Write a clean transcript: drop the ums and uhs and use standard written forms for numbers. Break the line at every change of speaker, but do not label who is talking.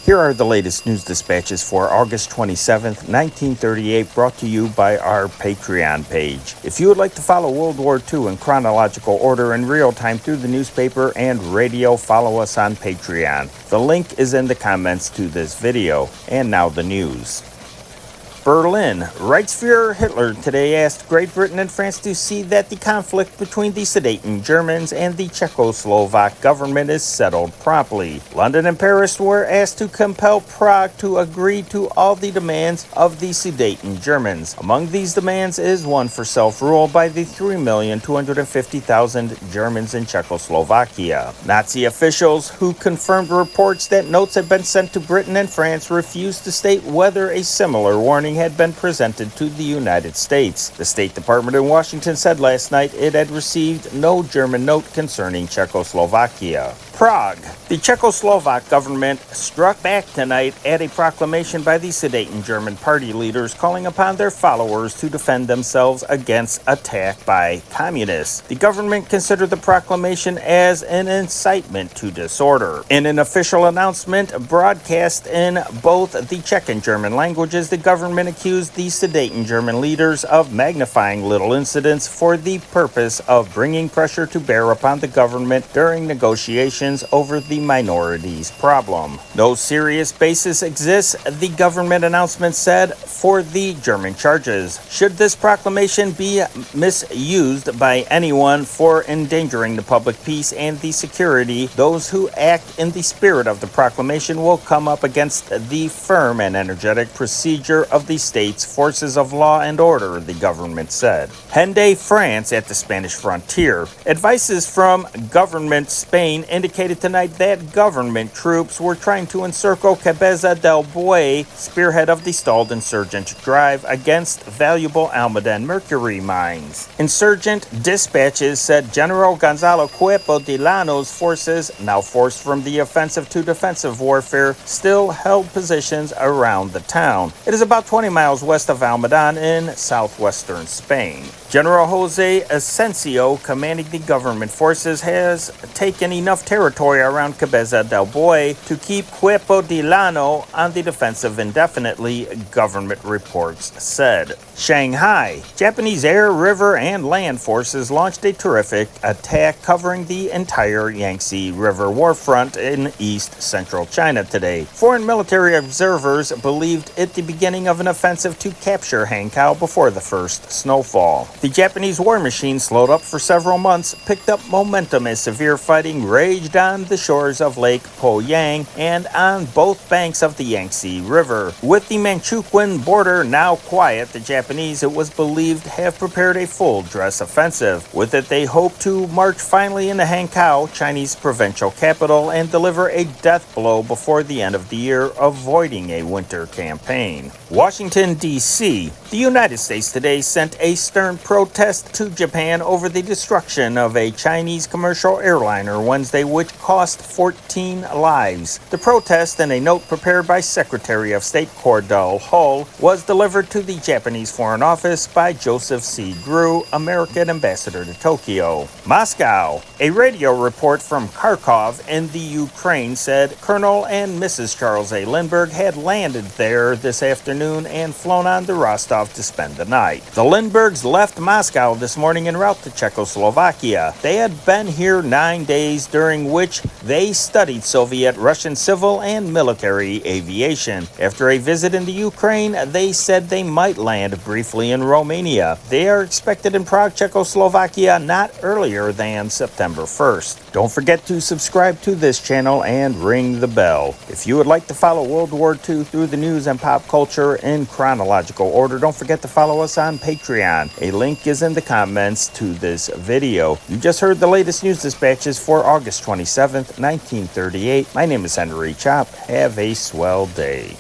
Here are the latest news dispatches for August 27th, 1938, brought to you by our Patreon page. If you would like to follow World War II in chronological order in real time through the newspaper and radio, follow us on Patreon. The link is in the comments to this video. And now the news. Berlin. Reichsfuhrer Hitler today asked Great Britain and France to see that the conflict between the Sudeten Germans and the Czechoslovak government is settled promptly. London and Paris were asked to compel Prague to agree to all the demands of the Sudeten Germans. Among these demands is one for self-rule by the 3,250,000 Germans in Czechoslovakia. Nazi officials who confirmed reports that notes had been sent to Britain and France refused to state whether a similar warning had been presented to the United States. The State Department in Washington said last night it had received no German note concerning Czechoslovakia. Prague. The Czechoslovak government struck back tonight at a proclamation by the Sudeten German party leaders calling upon their followers to defend themselves against attack by communists. The government considered the proclamation as an incitement to disorder. In an official announcement broadcast in both the Czech and German languages, the government accused the Sudeten German leaders of magnifying little incidents for the purpose of bringing pressure to bear upon the government during negotiations over the minorities problem. No serious basis exists, the government announcement said, for the German charges. Should this proclamation be misused by anyone for endangering the public peace and the security, those who act in the spirit of the proclamation will come up against the firm and energetic procedure of the state's forces of law and order, the government said. Hendaye, France, at the Spanish frontier. Advices from government Spain indicated tonight that government troops were trying to encircle Cabeza del Buey, spearhead of the stalled insurgent drive against valuable Almaden mercury mines. Insurgent dispatches said General Gonzalo Cuerpo de Llano's forces, now forced from the offensive to defensive warfare, still held positions around the town. It is about 20 miles west of Almaden in southwestern Spain. General Jose Asensio, commanding the government forces, has taken enough territory around Cabeza del Buey to keep Cuerpo de Llano on the defensive indefinitely, government reports said. Shanghai. Japanese air, river, and land forces launched a terrific attack covering the entire Yangtze River warfront in east central China today. Foreign military observers believed it the beginning of an offensive to capture Hankow before the first snowfall. The Japanese war machine, slowed up for several months, picked up momentum as severe fighting raged on the shores of Lake Poyang and on both banks of the Yangtze River. With the Manchukuo border now quiet, the Japanese, it was believed, have prepared a full-dress offensive. With it, they hope to march finally into Hankow, Chinese provincial capital, and deliver a death blow before the end of the year, avoiding a winter campaign. Washington, D.C. The United States today sent a stern protest to Japan over the destruction of a Chinese commercial airliner Wednesday, which cost 14 lives. The protest, in a note prepared by Secretary of State Cordell Hull, was delivered to the Japanese Foreign Office by Joseph C. Grew, American ambassador to Tokyo. Moscow. A radio report from Kharkov in the Ukraine said Colonel and Mrs. Charles A. Lindbergh had landed there this afternoon and flown on to Rostov to spend the night. The Lindberghs left Moscow this morning en route to Czechoslovakia. They had been here 9 days, during which they studied Soviet, Russian civil and military aviation. After a visit in the Ukraine, they said they might land briefly in Romania. They are expected in Prague, Czechoslovakia, not earlier than September 1st. Don't forget to subscribe to this channel and ring the bell. If you would like to follow World War II through the news and pop culture in chronological order, don't forget to follow us on Patreon. A link is in the comments to this video. You just heard the latest news dispatches for August 27th, 1938. My name is Henry Chop. Have a swell day.